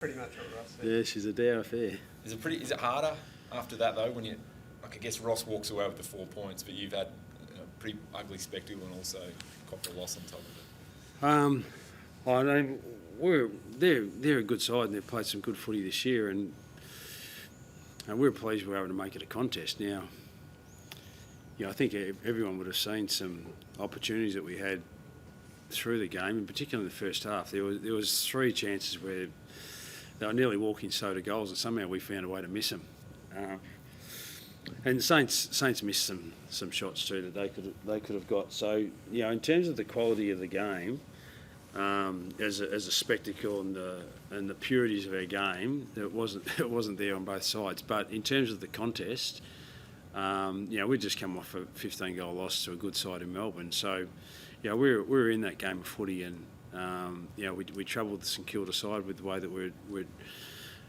Pretty much what Ross said. Yeah, she's a dour affair. Is it harder after that though when I guess Ross walks away with the 4 points, but you've had a pretty ugly spectacle and also copped a loss on top of it? I know they're a good side and they've played some good footy this year, and we're pleased we were able to make it a contest. Now, I think everyone would have seen some opportunities that we had through the game, and particularly in the first half. There was 3 chances where they were nearly walking soda goals, and somehow we found a way to miss them. And the Saints missed some shots too that they could have got. So in terms of the quality of the game, as a spectacle and the purities of our game, it wasn't there on both sides. But in terms of the contest, we just come off a 15-goal loss to a good side in Melbourne. So we were in that game of footy, and we troubled the St Kilda side with the way that we're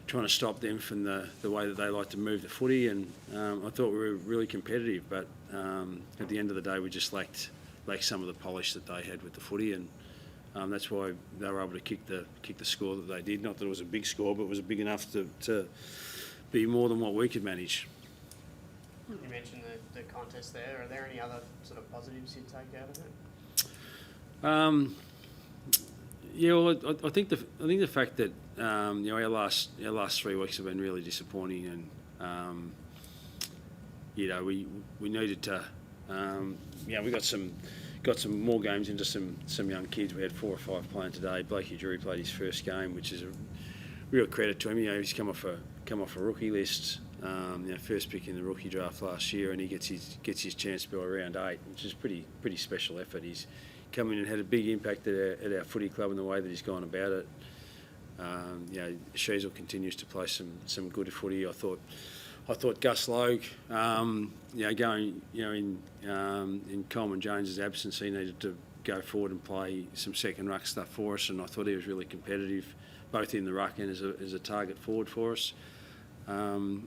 trying to stop them from the way that they like to move the footy, and I thought we were really competitive, but at the end of the day we just lacked some of the polish that they had with the footy, and that's why they were able to kick the score that they did. Not that it was a big score, but it was big enough to be more than what we could manage. You mentioned the contest there. Are there any other sort of positives you'd take out of it? I think the fact that our last 3 weeks have been really disappointing, and we needed to we got some more games into some young kids. We had 4 or 5 playing today. Blakey Drury played his first game, which is a real credit to him. He's come off a rookie list, first pick in the rookie draft last year, and he gets his chance by round 8, which is pretty special effort. He's come in and had a big impact at our footy club in the way that he's gone about it. Sheasel continues to play some good footy. I thought Gus Logue, going in Coleman Jones's absence, he needed to go forward and play some second ruck stuff for us, and I thought he was really competitive, both in the ruck and as a target forward for us. Ben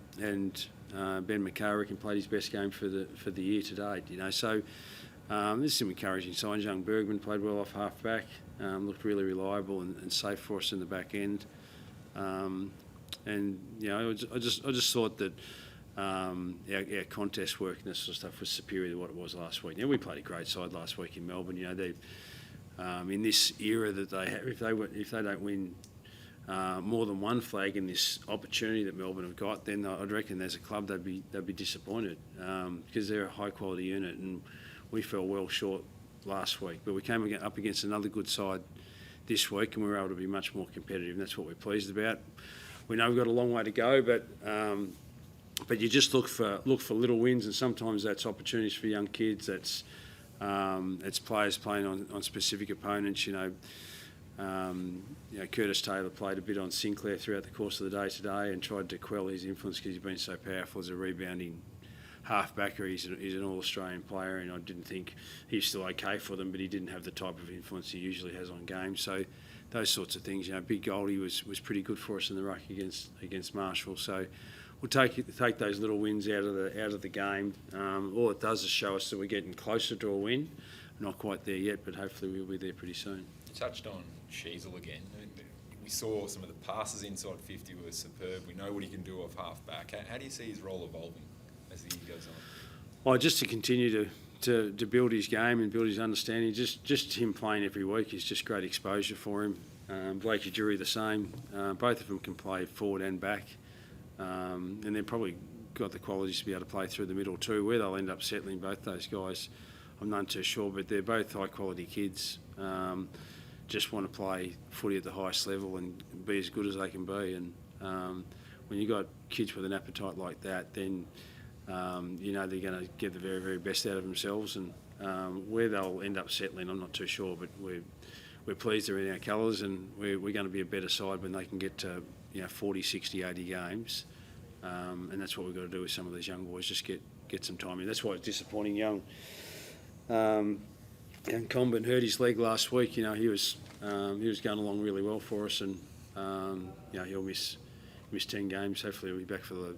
McCarrick played his best game for the year to date. So. There's some encouraging signs. Young Bergman played well off half-back, looked really reliable and safe for us in the back end. I just thought that our contest work and this sort of stuff was superior to what it was last week. We played a great side last week in Melbourne. They in this era that they have, if they don't win more than one flag in this opportunity that Melbourne have got, then I'd reckon as a club they'd be disappointed, because they're a high-quality unit, and we fell well short last week. But we came up against another good side this week, and we were able to be much more competitive, and that's what we're pleased about. We know we've got a long way to go, but you just look for little wins, and sometimes that's opportunities for young kids. It's players playing on specific opponents. Curtis Taylor played a bit on Sinclair throughout the course of the day today and tried to quell his influence because he's been so powerful as a rebounding half-backer. He's an all-Australian player, and I didn't think he's still okay for them, but he didn't have the type of influence he usually has on games. So those sorts of things. Big Goldie was pretty good for us in the ruck against Marshall. So we'll take those little wins out of the game. All it does is show us that we're getting closer to a win. Not quite there yet, but hopefully we'll be there pretty soon. You touched on Sheasel again. We saw some of the passes inside 50 were superb. We know what he can do off half-back. How do you see his role evolving as the year goes on? Well, just to continue to build his game and build his understanding. Just him playing every week is just great exposure for him. Blakey Drury the same. Both of them can play forward and back, and they've probably got the qualities to be able to play through the middle too. Where they'll end up settling, both those guys, I'm not too sure, but they're both high-quality kids. Just want to play footy at the highest level and be as good as they can be. And when you've got kids with an appetite like that, then they're going to get the very, very best out of themselves. And where they'll end up settling, I'm not too sure, but we're pleased they're in our colours, and we're going to be a better side when they can get to 40, 60, 80 games. And that's what we've got to do with some of these young boys, just get some time in. That's why it's disappointing young Comben hurt his leg last week. He was going along really well for us, and he'll miss 10 games. Hopefully he'll be back for the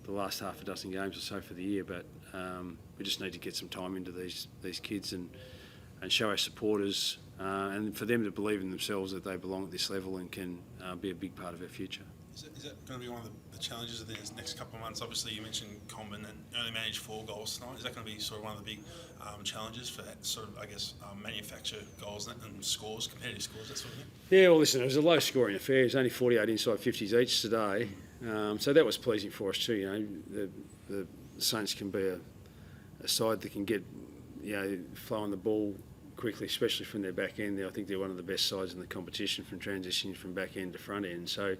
last half a dozen games or so for the year. But we just need to get some time into these kids and show our supporters and for them to believe in themselves that they belong at this level and can be a big part of our future. Is that going to be one of the challenges of the next couple of months? Obviously, you mentioned Comben and only managed 4 goals tonight. Is that going to be sort of one of the big challenges for that sort of, I guess, manufacture goals and scores, competitive scores, that sort of thing? Yeah, well, listen, it was a low-scoring affair. It was only 48 inside 50s each today, so that was pleasing for us too. You know, the Saints can be a side that can get, you know, flowing the ball quickly, especially from their back end. I think they're one of the best sides in the competition from transitioning from back end to front end. So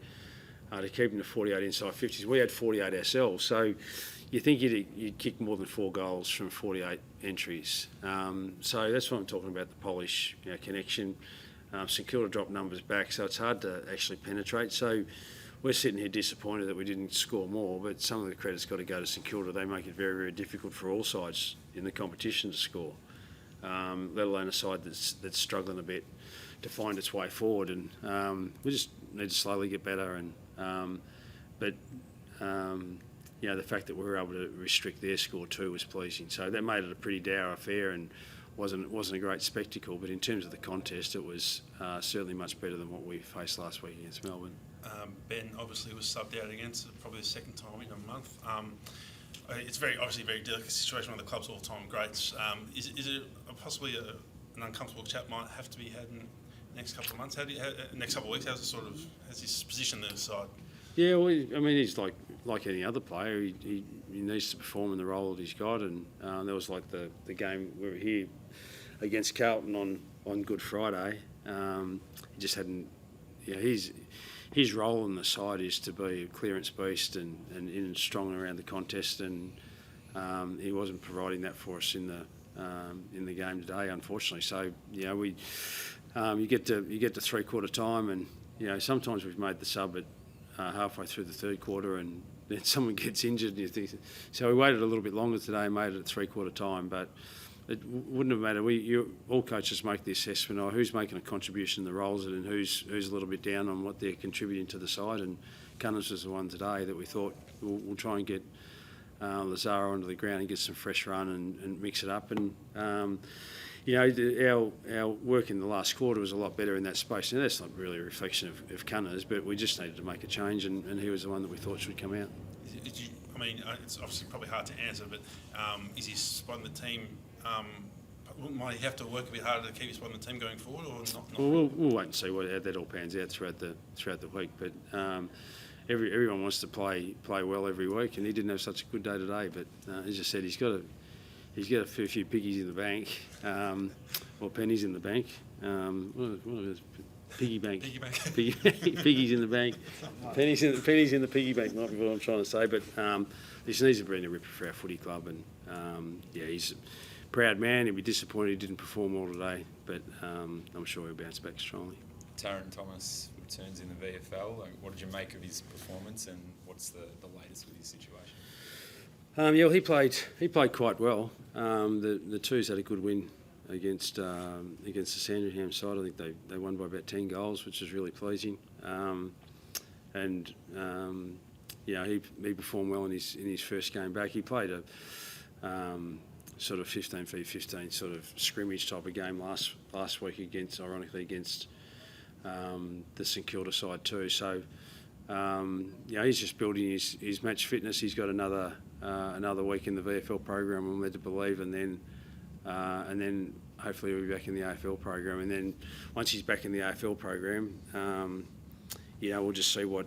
to keep them to 48 inside 50s, we had 48 ourselves. So you think you'd kick more than 4 goals from 48 entries. So that's what I'm talking about, the polish, you know, connection. St Kilda dropped numbers back, so it's hard to actually penetrate. So we're sitting here disappointed that we didn't score more, but some of the credit's got to go to St Kilda. They make it very, very difficult for all sides in the competition to score, let alone a side that's struggling a bit to find its way forward. And we just need to slowly get better. And you know, the fact that we were able to restrict their score too was pleasing. So that made it a pretty dour affair and wasn't a great spectacle. But in terms of the contest, it was certainly much better than what we faced last week against Melbourne. Ben obviously was subbed out against probably the second time in a month. It's obviously a very delicate situation with the club's all-time greats. Is it possibly an uncomfortable chat might have to be had in the next couple of months? Next couple of weeks? How's his position there side? Yeah, well, I mean, he's like any other player. He needs to perform in the role that he's got, and there was like the game we were here against Carlton on Good Friday. He just hadn't. You know, his role in the side is to be a clearance beast and in and strong around the contest, and he wasn't providing that for us in the game today, unfortunately. So you know, you get to 3/4 time, and you know, sometimes we've made the sub at halfway through the third quarter, and then someone gets injured. And you think, so we waited a little bit longer today, made it at 3/4 time, but it wouldn't have mattered. All coaches make the assessment of who's making a contribution in the roles and who's a little bit down on what they're contributing to the side. And Cunners was the one today that we thought we'll try and get Lazaro onto the ground and get some fresh run and mix it up. And you know, our work in the last quarter was a lot better in that space. Now that's not really a reflection of Cunners, but we just needed to make a change, and he was the one that we thought should come out. I mean, it's obviously probably hard to answer, but is he spot in the team? Might he have to work a bit harder to keep his spot in the team going forward, or not? Well, we'll wait and see how that all pans out throughout the week. But everyone wants to play well every week, and he didn't have such a good day today. But as I said, he's got a fair few piggies in the bank, or pennies in the bank. What is it? Piggy bank. Piggies in the bank. Pennies in the piggy bank might be what I'm trying to say. But this needs to bring a ripper for our footy club, and yeah, he's a proud man. He'll be disappointed he didn't perform well today, but I'm sure he'll bounce back strongly. Taryn Thomas returns in the VFL. What did you make of his performance, and what's the latest with his situation? Yeah, well, he played quite well. The Twos had a good win against the Sandringham side. I think they won by about 10 goals, which was really pleasing. And you know, he performed well in his first game back. He played a sort of 15v15 sort of scrimmage type of game last week ironically against the St Kilda side too. So you know, he's just building his match fitness. He's got another week in the VFL program, I'm led to believe, and then hopefully he'll be back in the AFL program. And then once he's back in the AFL program, you know, we'll just see what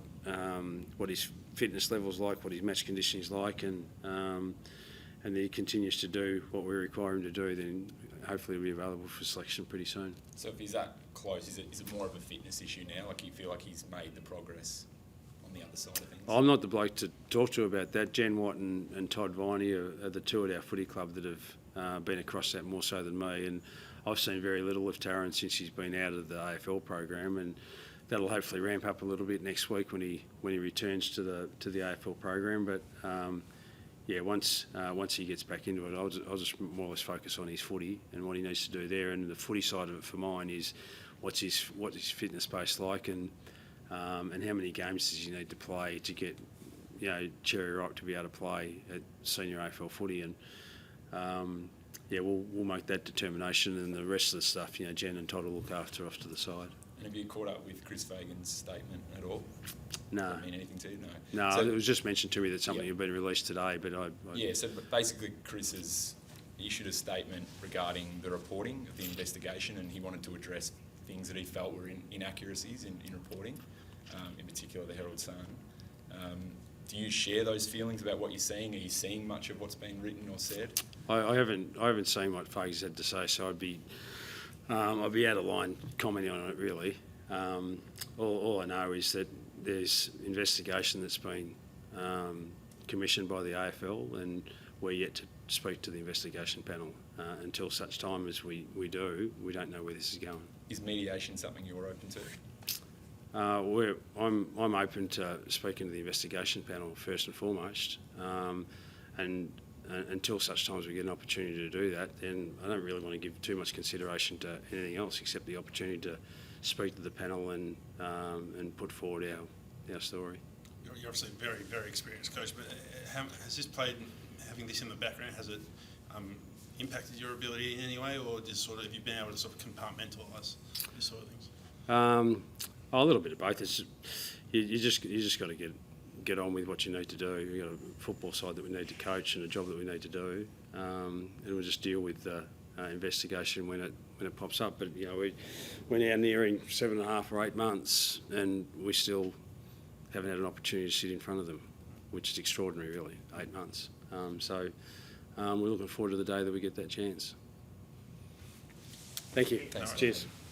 his fitness level's like, what his match conditioning's like, and he continues to do what we require him to do, then hopefully he'll be available for selection pretty soon. So if he's that close, is it more of a fitness issue now? Like, you feel like he's made the progress on the other side of things? I'm not the bloke to talk to about that. Jen Watt and Todd Viney are the two at our footy club that have been across that more so than me, and I've seen very little of Taryn since he's been out of the AFL program, and that'll hopefully ramp up a little bit next week when he returns to the AFL program. But yeah, once he gets back into it, I'll just more or less focus on his footy and what he needs to do there. And the footy side of it for mine is what's his fitness base like, and how many games does he need to play to get, you know, cherry ripe to be able to play at senior AFL footy. And yeah, we'll make that determination, and the rest of the stuff, Jen and Todd will look after off to the side. And have you caught up with Chris Fagan's statement at all? No. Does that mean anything to you? No. No, So, it was just mentioned to me that something had been released today, but so basically Chris has issued a statement regarding the reporting of the investigation, and he wanted to address things that he felt were inaccuracies in reporting, in particular the Herald Sun. Do you share those feelings about what you're seeing? Are you seeing much of what's been written or said? I haven't seen what Fags had to say, so I'd be out of line commenting on it really. All I know is that there's investigation that's been commissioned by the AFL, and we're yet to speak to the investigation panel. Until such time as we do, we don't know where this is going. Is mediation something you're open to? I'm open to speaking to the investigation panel first and foremost, and until such time as we get an opportunity to do that, then I don't really want to give too much consideration to anything else except the opportunity to speak to the panel and put forward our story. You're obviously a very, very experienced coach, but has this played, having this in the background, has it impacted your ability in any way, or just sort of, have you been able to sort of compartmentalise these sort of things? A little bit of both. It's you just got to get on with what you need to do. We've got a football side that we need to coach and a job that we need to do, and we'll just deal with the investigation when it pops up. But we're now nearing 7.5 or 8 months, and we still haven't had an opportunity to sit in front of them, which is extraordinary, really. 8 months. So we're looking forward to the day that we get that chance. Thank you. Thanks. Cheers.